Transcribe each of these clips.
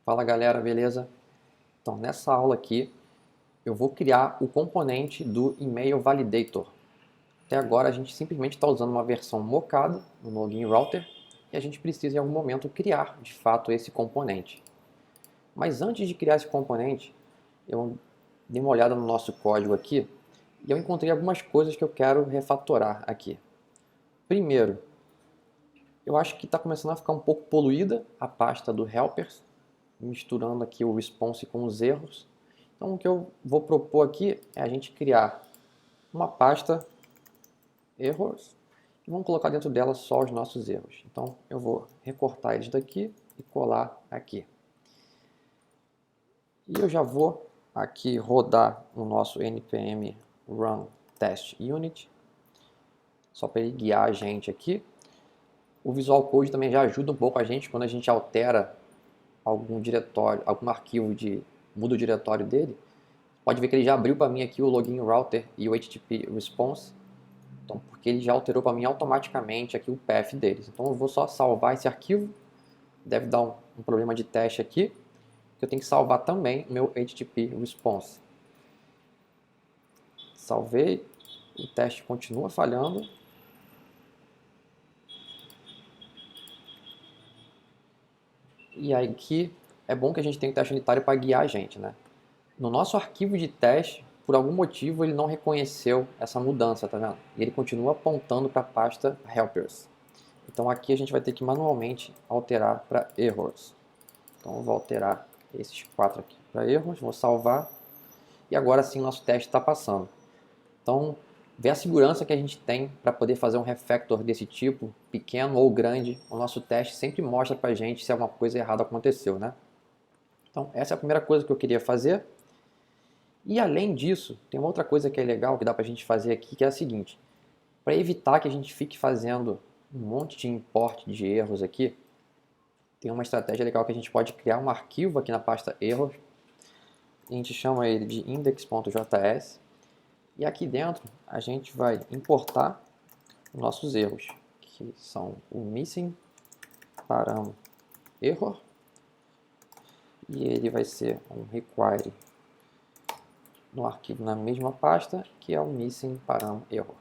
Fala galera, beleza? Então nessa aula aqui eu vou criar o componente do Email Validator. Até agora a gente simplesmente está usando uma versão mocada no Login Router e a gente precisa em algum momento criar de fato esse componente. Mas antes de criar esse componente, eu dei uma olhada no nosso código aqui e eu encontrei algumas coisas que eu quero refatorar aqui. Primeiro, eu acho que está começando a ficar um pouco poluída a pasta do Helpers, misturando aqui o response com os erros. Então o que eu vou propor aqui é a gente criar uma pasta errors e vamos colocar dentro dela só os nossos erros. Então eu vou recortar eles daqui e colar aqui. E eu já vou aqui rodar o nosso npm run test unit, só para ele guiar a gente aqui. O Visual Code também já ajuda um pouco a gente quando a gente altera algum diretório, algum arquivo muda o diretório dele. Pode ver que ele já abriu para mim aqui o login router e o HTTP response. Então, porque ele já alterou para mim automaticamente aqui o path deles. Então eu vou só salvar esse arquivo. Deve dar um problema de teste aqui. Que eu tenho que salvar também o meu HTTP response. Salvei. O teste continua falhando. E aí aqui é bom que a gente tenha um teste unitário para guiar a gente, né? No nosso arquivo de teste, por algum motivo ele não reconheceu essa mudança, tá vendo? E ele continua apontando para a pasta helpers. Então aqui a gente vai ter que manualmente alterar para errors. Então eu vou alterar esses 4 aqui para erros, vou salvar. E agora sim o nosso teste está passando. Então, vê a segurança que a gente tem para poder fazer um refactor desse tipo, pequeno ou grande. O nosso teste sempre mostra para a gente se alguma coisa errada aconteceu, né? Então essa é a primeira coisa que eu queria fazer. E além disso, tem uma outra coisa que é legal que dá para a gente fazer aqui, que é a seguinte. Para evitar que a gente fique fazendo um monte de import de erros aqui, tem uma estratégia legal que a gente pode criar um arquivo aqui na pasta erros. A gente chama ele de index.js. E aqui dentro a gente vai importar os nossos erros, que são o missing param error. E ele vai ser um require no arquivo na mesma pasta, que é o missing param error.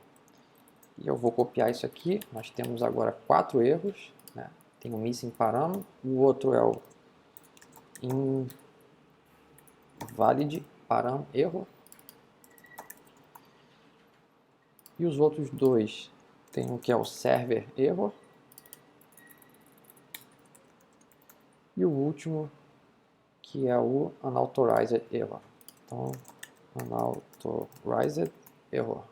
E eu vou copiar isso aqui. Nós temos agora 4 erros, né? Tem o missing param, o outro é o invalid param error. E os outros dois tem o que é o server error. E o último que é o unauthorized error. Então, unauthorized error.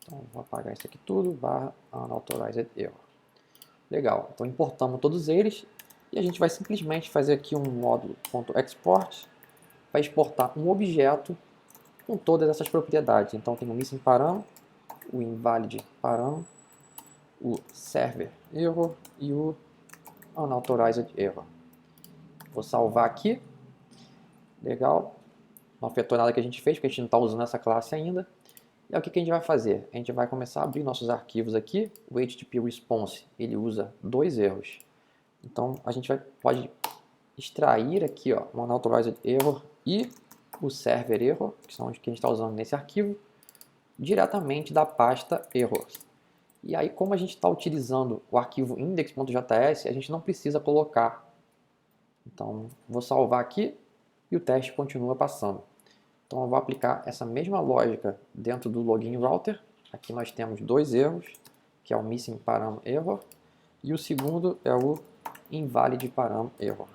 Então, vou apagar isso aqui tudo, /unauthorized error. Legal, então importamos todos eles e a gente vai simplesmente fazer aqui um módulo.export para exportar um objeto com todas essas propriedades. Então tem o missing param, o invalid param, o server error e o unauthorized error. Vou salvar aqui. Legal. Não afetou nada que a gente fez, porque a gente não está usando essa classe ainda. E aí, o que a gente vai fazer? A gente vai começar a abrir nossos arquivos aqui. O HTTP response, ele usa 2 erros. Então, a gente pode extrair aqui ó, o unauthorized error e o server error, que são os que a gente está usando nesse arquivo, diretamente da pasta errors. E aí, como a gente está utilizando o arquivo index.js, a gente não precisa colocar. Então, vou salvar aqui e o teste continua passando. Então, eu vou aplicar essa mesma lógica dentro do login router. Aqui nós temos 2 erros, que é o missing param error, e o segundo é o invalid param error.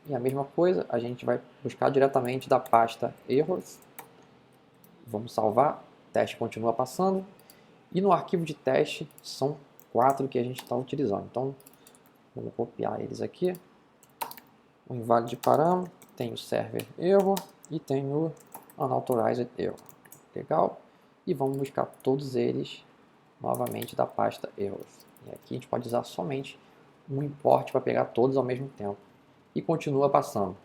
E a mesma coisa, a gente vai buscar diretamente da pasta errors. Vamos salvar, o teste continua passando. E no arquivo de teste são 4 que a gente está utilizando. Então, vamos copiar eles aqui. O invalid param, tem o server error e tem o unauthorized error. Legal? E vamos buscar todos eles novamente da pasta errors. E aqui a gente pode usar somente um import para pegar todos ao mesmo tempo. E continua passando.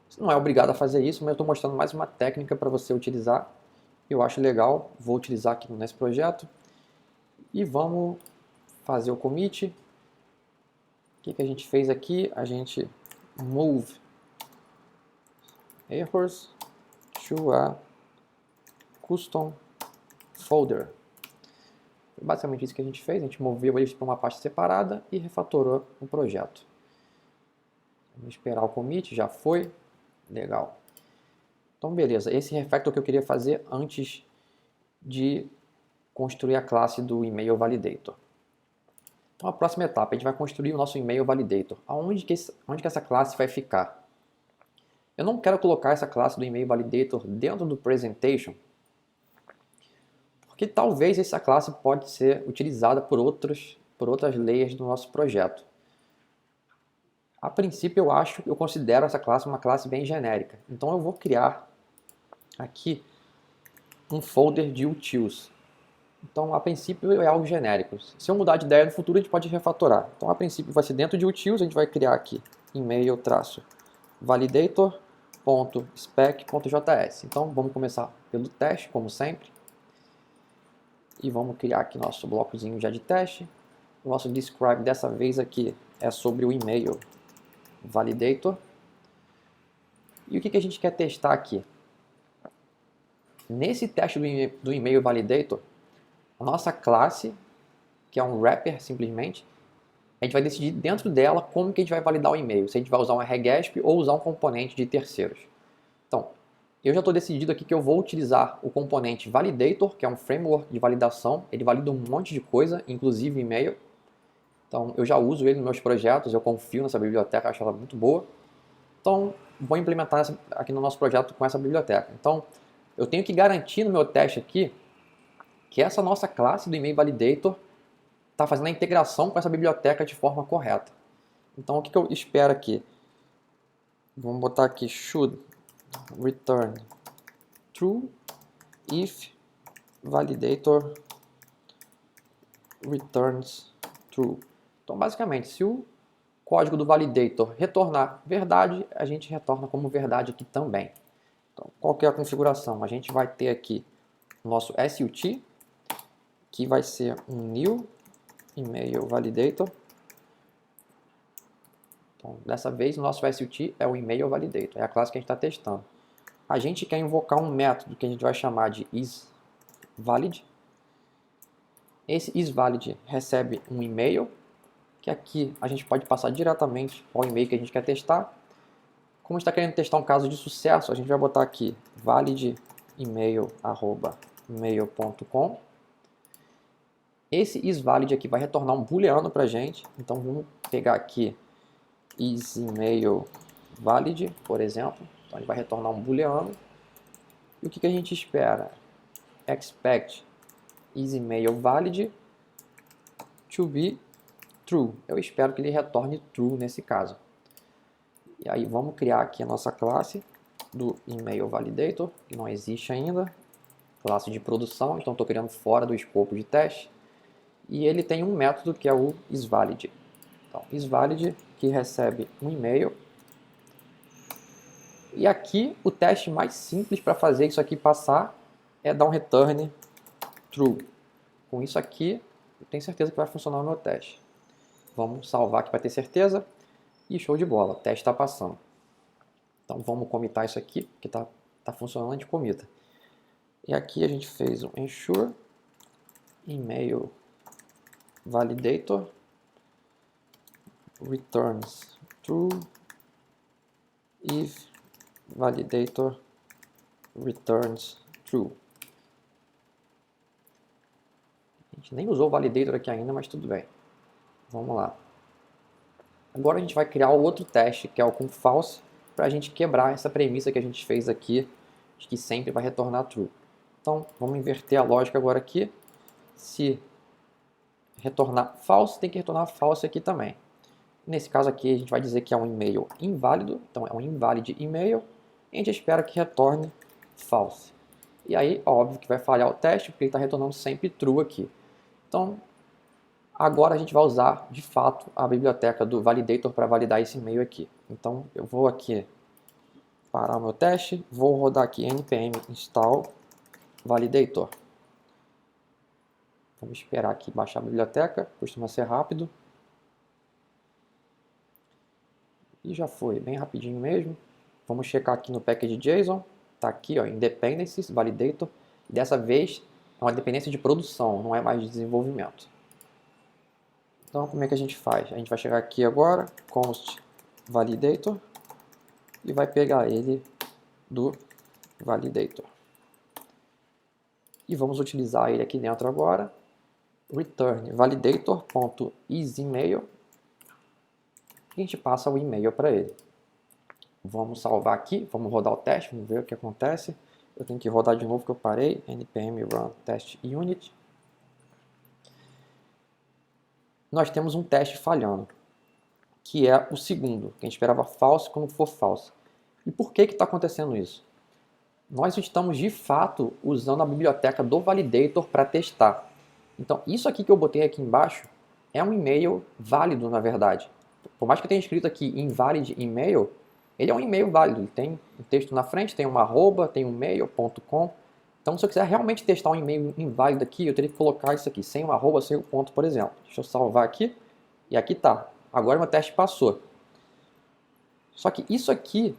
Você não é obrigado a fazer isso, mas eu estou mostrando mais uma técnica para você utilizar. Eu acho legal, vou utilizar aqui nesse projeto. E vamos fazer o commit. que a gente fez aqui? A gente move errors to a custom folder. Basicamente isso que a gente fez, a gente moveu eles para uma pasta separada e refatorou o projeto. Vamos esperar o commit, já foi, legal. Então beleza, esse refactor que eu queria fazer antes de construir a classe do email validator. Então a próxima etapa, a gente vai construir o nosso email validator. Onde que essa classe vai ficar? Eu não quero colocar essa classe do email validator dentro do presentation, porque talvez essa classe pode ser utilizada por outras layers do nosso projeto. A princípio eu considero essa classe uma classe bem genérica. Então eu vou criar aqui um folder de utils. Então a princípio é algo genérico. Se eu mudar de ideia no futuro a gente pode refatorar. Então a princípio vai ser dentro de utils, a gente vai criar aqui email-validator.spec.js. Então vamos começar pelo teste, como sempre. E vamos criar aqui nosso blocozinho já de teste. O nosso describe dessa vez aqui é sobre o email validator. E o que a gente quer testar aqui? Nesse teste do email validator, a nossa classe, que é um wrapper simplesmente, a gente vai decidir dentro dela como que a gente vai validar o e-mail. Se a gente vai usar um RGASP ou usar um componente de terceiros. Então, eu já estou decidido aqui que eu vou utilizar o componente validator, que é um framework de validação. Ele valida um monte de coisa, inclusive e-mail. Então, eu já uso ele nos meus projetos, eu confio nessa biblioteca, acho ela muito boa. Então, vou implementar aqui no nosso projeto com essa biblioteca. Então, eu tenho que garantir no meu teste aqui que essa nossa classe do email validator está fazendo a integração com essa biblioteca de forma correta. Então, o que eu espero aqui? Vamos botar aqui should return true if validator returns true. Então, basicamente, se o código do validator retornar verdade, a gente retorna como verdade aqui também. Então, qual que é a configuração? A gente vai ter aqui o nosso SUT, que vai ser um new email validator. Então, dessa vez, o nosso SUT é o email validator, é a classe que a gente está testando. A gente quer invocar um método que a gente vai chamar de isValid. Esse isValid recebe um e-mail, que aqui a gente pode passar diretamente ao e-mail que a gente quer testar. Como a gente está querendo testar um caso de sucesso, a gente vai botar aqui validemail@mail.com. Esse isValid aqui vai retornar um booleano para a gente. Então vamos pegar aqui isEmailValid, por exemplo. Então ele vai retornar um booleano. E o que a gente espera? Expect isEmailValid to be true. Eu espero que ele retorne true nesse caso. E aí vamos criar aqui a nossa classe do email validator, que não existe ainda. Classe de produção, então estou criando fora do escopo de teste. E ele tem um método que é o isValid. Então, isValid que recebe um e-mail. E aqui o teste mais simples para fazer isso aqui passar é dar um return true. Com isso aqui, eu tenho certeza que vai funcionar o meu teste. Vamos salvar aqui para ter certeza. E show de bola, o teste está passando. Então vamos comitar isso aqui, porque está funcionando, a gente comita. E aqui a gente fez um ensure email validator returns true if validator returns true. A gente nem usou o validator aqui ainda, mas tudo bem. Vamos lá. Agora a gente vai criar o outro teste, que é o com false, para a gente quebrar essa premissa que a gente fez aqui, de que sempre vai retornar true. Então, vamos inverter a lógica agora aqui. Se retornar false, tem que retornar false aqui também. Nesse caso aqui, a gente vai dizer que é um e-mail inválido, então é um invalid e-mail, e a gente espera que retorne false. E aí, óbvio que vai falhar o teste, porque ele está retornando sempre true aqui. Então, agora a gente vai usar, de fato, a biblioteca do validator para validar esse e-mail aqui. Então, eu vou aqui parar o meu teste, vou rodar aqui npm install validator. Vamos esperar aqui baixar a biblioteca, costuma ser rápido. E já foi, bem rapidinho mesmo. Vamos checar aqui no package.json. Está aqui, ó, Independencies, Validator. E dessa vez é uma dependência de produção, não é mais de desenvolvimento. Então, como é que a gente faz? A gente vai chegar aqui agora, const validator, e vai pegar ele do validator. E vamos utilizar ele aqui dentro agora. Return validator.isEmail. E a gente passa o e-mail para ele. Vamos salvar aqui, vamos rodar o teste, vamos ver o que acontece. Eu tenho que rodar de novo que eu parei. npm run test unit. Nós temos um teste falhando, que é o segundo, que a gente esperava false quando for false. E por que está acontecendo isso? Nós estamos de fato usando a biblioteca do validator para testar. Então isso aqui que eu botei aqui embaixo é um e-mail válido, na verdade. Por mais que eu tenha escrito aqui invalid email, ele é um e-mail válido. Ele tem um texto na frente, tem uma arroba, tem um mail.com. Então se eu quiser realmente testar um e-mail inválido aqui, eu teria que colocar isso aqui, sem o arroba, sem o ponto, por exemplo. Deixa eu salvar aqui e aqui está. Agora meu teste passou. Só que isso aqui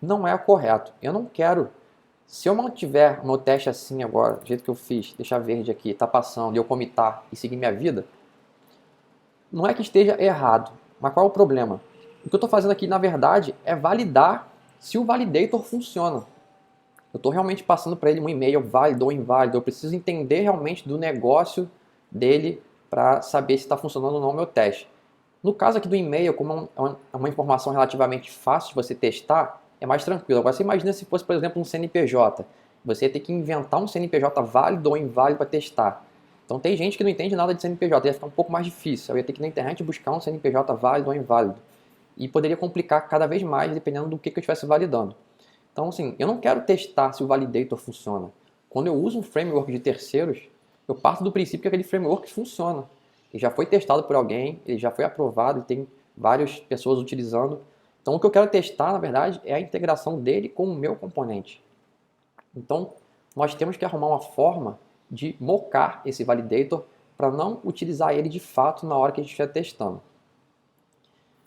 não é o correto. Eu não quero. Se eu mantiver o meu teste assim agora, do jeito que eu fiz, deixar verde aqui, tá passando, e eu comitar e seguir minha vida, não é que esteja errado, mas qual é o problema? O que eu estou fazendo aqui, na verdade, é validar se o validator funciona. Eu estou realmente passando para ele um e-mail válido ou inválido, eu preciso entender realmente do negócio dele para saber se está funcionando ou não o meu teste. No caso aqui do e-mail, como é uma informação relativamente fácil de você testar, é mais tranquilo. Agora você imagina se fosse, por exemplo, um CNPJ. Você ia ter que inventar um CNPJ válido ou inválido para testar. Então tem gente que não entende nada de CNPJ, ia ficar um pouco mais difícil. Eu ia ter que ir na internet buscar um CNPJ válido ou inválido. E poderia complicar cada vez mais, dependendo do que eu estivesse validando. Então, assim, eu não quero testar se o validator funciona. Quando eu uso um framework de terceiros, eu parto do princípio que aquele framework funciona. Ele já foi testado por alguém, ele já foi aprovado e tem várias pessoas utilizando. Então, o que eu quero testar, na verdade, é a integração dele com o meu componente. Então, nós temos que arrumar uma forma de mocar esse validator para não utilizar ele de fato na hora que a gente estiver testando.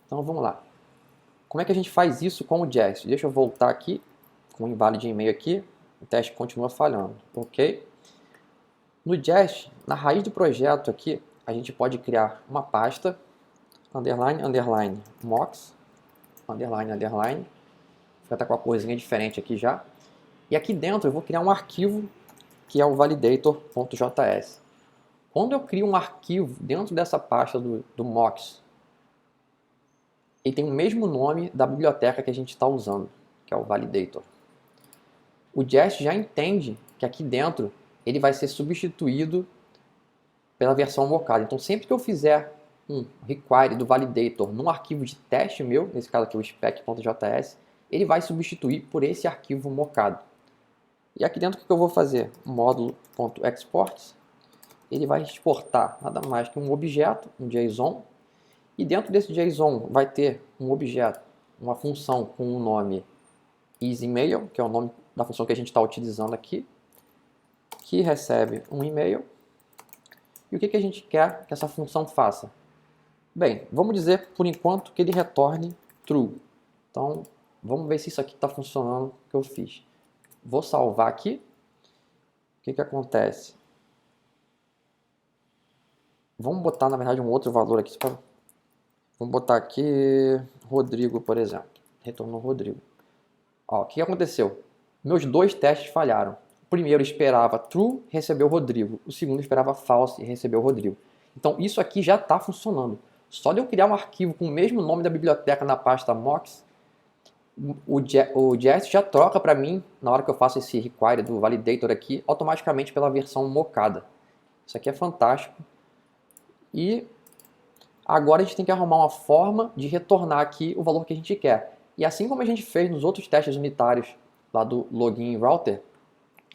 Então, vamos lá. Como é que a gente faz isso com o Jest? Deixa eu voltar aqui, com o invalid e-mail aqui. O teste continua falhando, ok? No Jest, na raiz do projeto aqui, a gente pode criar uma pasta, underline, underline, mocks, underline, underline. Vai estar com a corzinha diferente aqui já. E aqui dentro eu vou criar um arquivo que é o validator.js. Quando eu crio um arquivo dentro dessa pasta do mocks, ele tem o mesmo nome da biblioteca que a gente está usando, que é o validator. O Jest já entende que aqui dentro ele vai ser substituído pela versão mocada. Então sempre que eu fizer um require do validator num arquivo de teste meu, nesse caso aqui o spec.js, ele vai substituir por esse arquivo mocado. E aqui dentro o que eu vou fazer? Módulo.exports, ele vai exportar nada mais que um objeto, um JSON, e dentro desse JSON vai ter um objeto, uma função com o nome isEmail, que é o nome da função que a gente está utilizando aqui, que recebe um e-mail. E o que a gente quer que essa função faça? Bem, vamos dizer por enquanto que ele retorne true. Então, vamos ver se isso aqui está funcionando o que eu fiz. Vou salvar aqui. O que acontece? Vamos botar, na verdade, um outro valor aqui. Vamos botar aqui Rodrigo, por exemplo. Retornou Rodrigo. Ó, o que aconteceu? Meus dois testes falharam. O primeiro esperava true, recebeu Rodrigo. O segundo esperava false e recebeu Rodrigo. Então isso aqui já está funcionando. Só de eu criar um arquivo com o mesmo nome da biblioteca na pasta mocks, o Jest já troca para mim, na hora que eu faço esse require do validator aqui, automaticamente pela versão mocada. Isso aqui é fantástico. E agora a gente tem que arrumar uma forma de retornar aqui o valor que a gente quer. E assim como a gente fez nos outros testes unitários lá do login router,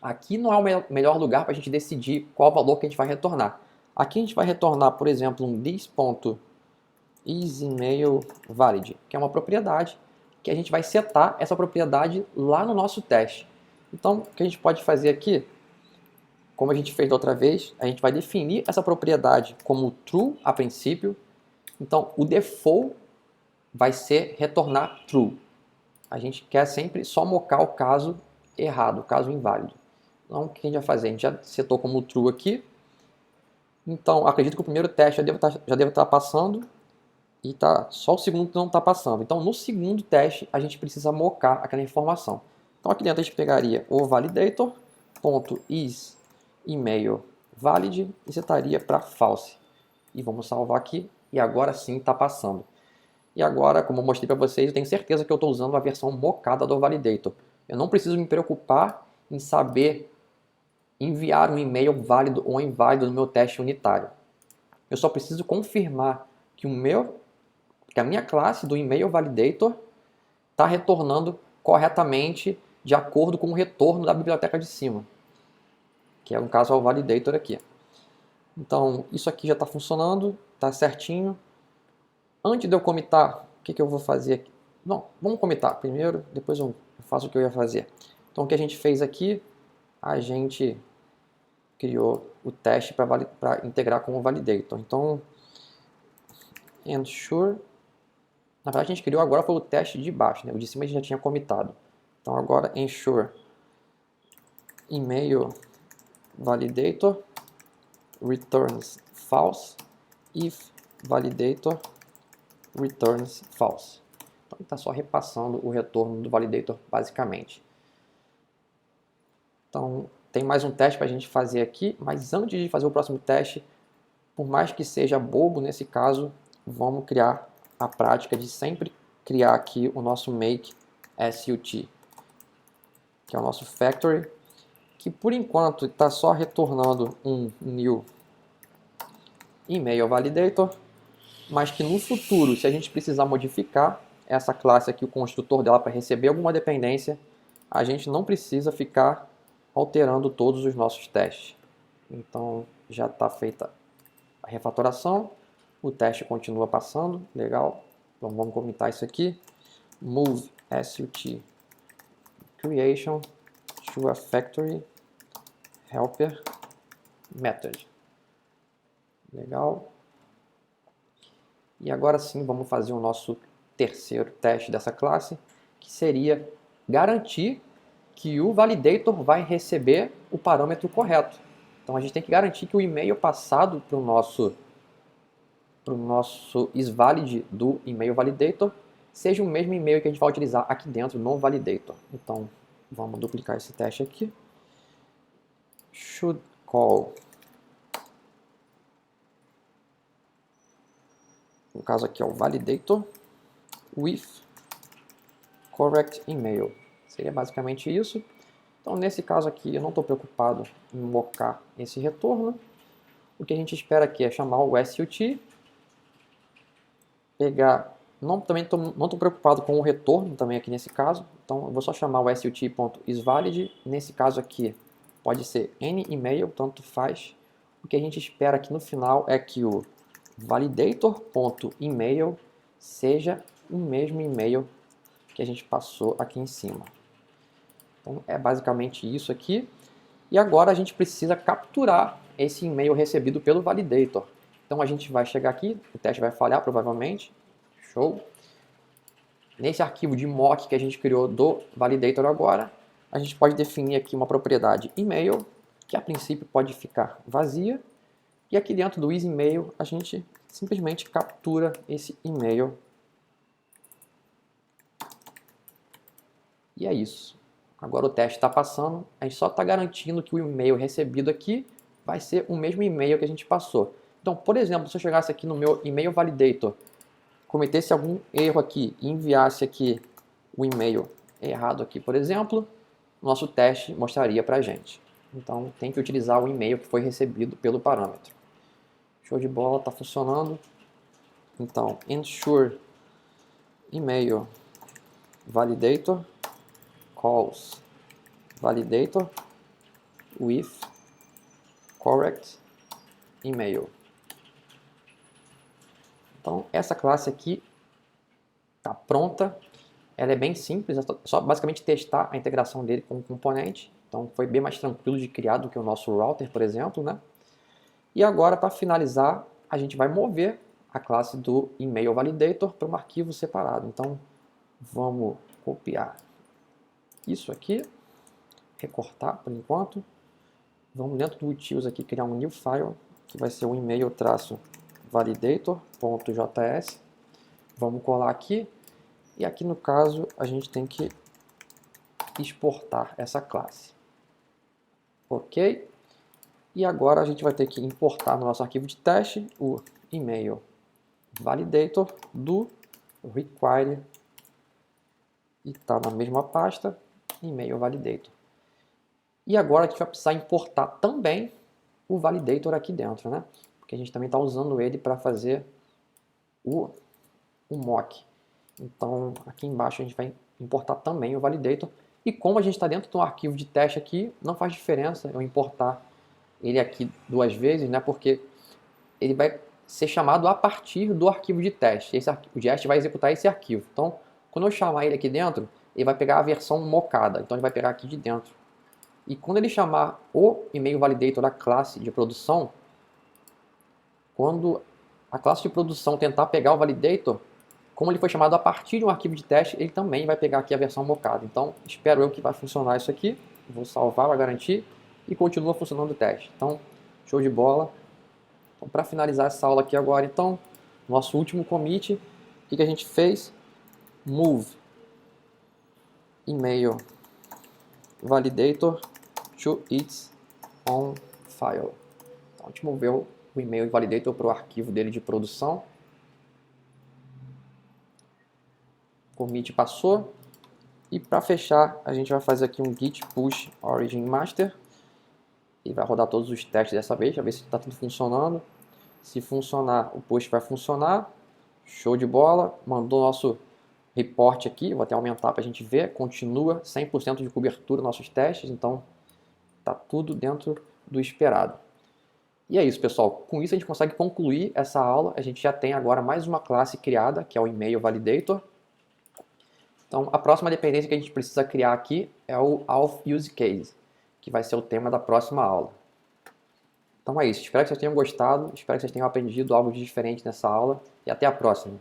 aqui não é o melhor lugar para a gente decidir qual valor que a gente vai retornar. Aqui a gente vai retornar, por exemplo, um this.isEmailValid, que é uma propriedade que a gente vai setar essa propriedade lá no nosso teste. Então, o que a gente pode fazer aqui, como a gente fez da outra vez, a gente vai definir essa propriedade como true a princípio. Então, o default vai ser retornar true. A gente quer sempre só mocar o caso errado, o caso inválido. Então, o que a gente vai fazer? A gente já setou como true aqui. Então, acredito que o primeiro teste já deve estar passando e só o segundo não está passando. Então, no segundo teste, a gente precisa mocar aquela informação. Então, aqui dentro a gente pegaria o validator.isEmail valid e setaria para false. E vamos salvar aqui e agora sim está passando. E agora, como eu mostrei para vocês, eu tenho certeza que eu estou usando a versão mocada do validator. Eu não preciso me preocupar em saber enviar um e-mail válido ou inválido no meu teste unitário. Eu só preciso confirmar que a minha classe do e-mail validator está retornando corretamente de acordo com o retorno da biblioteca de cima, que é no caso é o validator aqui. Então, isso aqui já está funcionando, está certinho. Antes de eu comitar, o que eu vou fazer aqui? Não, vamos comitar primeiro, depois eu faço o que eu ia fazer. Então, o que a gente fez aqui, a gente criou o teste para integrar com o validator. Então, ensure, na verdade a gente criou agora foi o teste de baixo, né? O de cima a gente já tinha comitado. Então agora ensure email validator returns false if validator returns false. Então está só repassando o retorno do validator basicamente. Então tem mais um teste para a gente fazer aqui, mas antes de fazer o próximo teste, por mais que seja bobo nesse caso, vamos criar a prática de sempre criar aqui o nosso make SUT, que é o nosso factory, que por enquanto está só retornando um new email validator, mas que no futuro, se a gente precisar modificar essa classe aqui, o construtor dela, para receber alguma dependência, a gente não precisa ficar alterando todos os nossos testes. Então já está feita a refatoração, o teste continua passando, legal. Então vamos comitar isso aqui, move SUT creation to a factory helper method. Legal. E agora sim vamos fazer o nosso terceiro teste dessa classe, que seria garantir que o validator vai receber o parâmetro correto. Então a gente tem que garantir que o e-mail passado para o nosso isValid do e-mail validator seja o mesmo e-mail que a gente vai utilizar aqui dentro no validator. Então vamos duplicar esse teste aqui. Should call, no caso aqui é o validator with correct email. Seria basicamente isso. Então nesse caso aqui eu não estou preocupado em mocar esse retorno. O que a gente espera aqui é chamar o SUT, pegar, também não estou preocupado com o retorno também aqui nesse caso, então eu vou só chamar o SUT.isValid, nesse caso aqui pode ser any email, tanto faz. O que a gente espera aqui no final é que o validator.email seja o mesmo e-mail que a gente passou aqui em cima. Então é basicamente isso aqui. E agora a gente precisa capturar esse e-mail recebido pelo validator. Então a gente vai chegar aqui, o teste vai falhar provavelmente. Show! Nesse arquivo de mock que a gente criou do validator agora, a gente pode definir aqui uma propriedade email, que a princípio pode ficar vazia. E aqui dentro do isEmail a gente simplesmente captura esse e-mail. E é isso. Agora o teste está passando, a gente só está garantindo que o e-mail recebido aqui vai ser o mesmo e-mail que a gente passou. Então, por exemplo, se eu chegasse aqui no meu e-mail validator, cometesse algum erro aqui e enviasse aqui o e-mail errado aqui, por exemplo, nosso teste mostraria para a gente. Então, tem que utilizar o e-mail que foi recebido pelo parâmetro. Show de bola, está funcionando. Então, ensure email validator calls validator with correct email. Então essa classe aqui está pronta, ela é bem simples, é só basicamente testar a integração dele com o componente. Então foi bem mais tranquilo de criar do que o nosso router, por exemplo, né? E agora para finalizar a gente vai mover a classe do email validator para um arquivo separado. Então, vamos copiar isso aqui, recortar por enquanto. Vamos dentro do utils aqui criar um new file, que vai ser o email-validator.js. Vamos colar aqui, e aqui no caso a gente tem que exportar essa classe. Ok? E agora a gente vai ter que importar no nosso arquivo de teste o email validator do require, e está na mesma pasta, email validator. E agora a gente vai precisar importar também o validator aqui dentro, né? Porque a gente também está usando ele para fazer o mock. Então aqui embaixo a gente vai importar também o validator. E como a gente está dentro do arquivo de teste aqui, não faz diferença eu importar ele aqui duas vezes, né? Porque ele vai ser chamado a partir do arquivo de teste. O Jest vai executar esse arquivo. Então, quando eu chamar ele aqui dentro, ele vai pegar a versão mocada. Então, ele vai pegar aqui de dentro. E quando ele chamar o email validator da classe de produção, quando a classe de produção tentar pegar o validator, como ele foi chamado a partir de um arquivo de teste, ele também vai pegar aqui a versão mocada. Então, espero eu que vai funcionar isso aqui. Vou salvar para garantir e continua funcionando o teste. Então, show de bola. Então, para finalizar essa aula aqui agora, então, nosso último commit, o que a gente fez? Move email validator to its own file. Então, a gente moveu o email validator para o arquivo dele de produção. O commit passou. E para fechar, a gente vai fazer aqui um git push origin master. E vai rodar todos os testes dessa vez, para ver se está tudo funcionando. Se funcionar, o push vai funcionar. Show de bola. Mandou nosso report aqui. Vou até aumentar para a gente ver. Continua 100% de cobertura nos nossos testes. Então, está tudo dentro do esperado. E é isso, pessoal. Com isso, a gente consegue concluir essa aula. A gente já tem agora mais uma classe criada, que é o email validator. Então, a próxima dependência que a gente precisa criar aqui é o auth use case, que vai ser o tema da próxima aula. Então é isso. Espero que vocês tenham gostado. Espero que vocês tenham aprendido algo de diferente nessa aula. E até a próxima.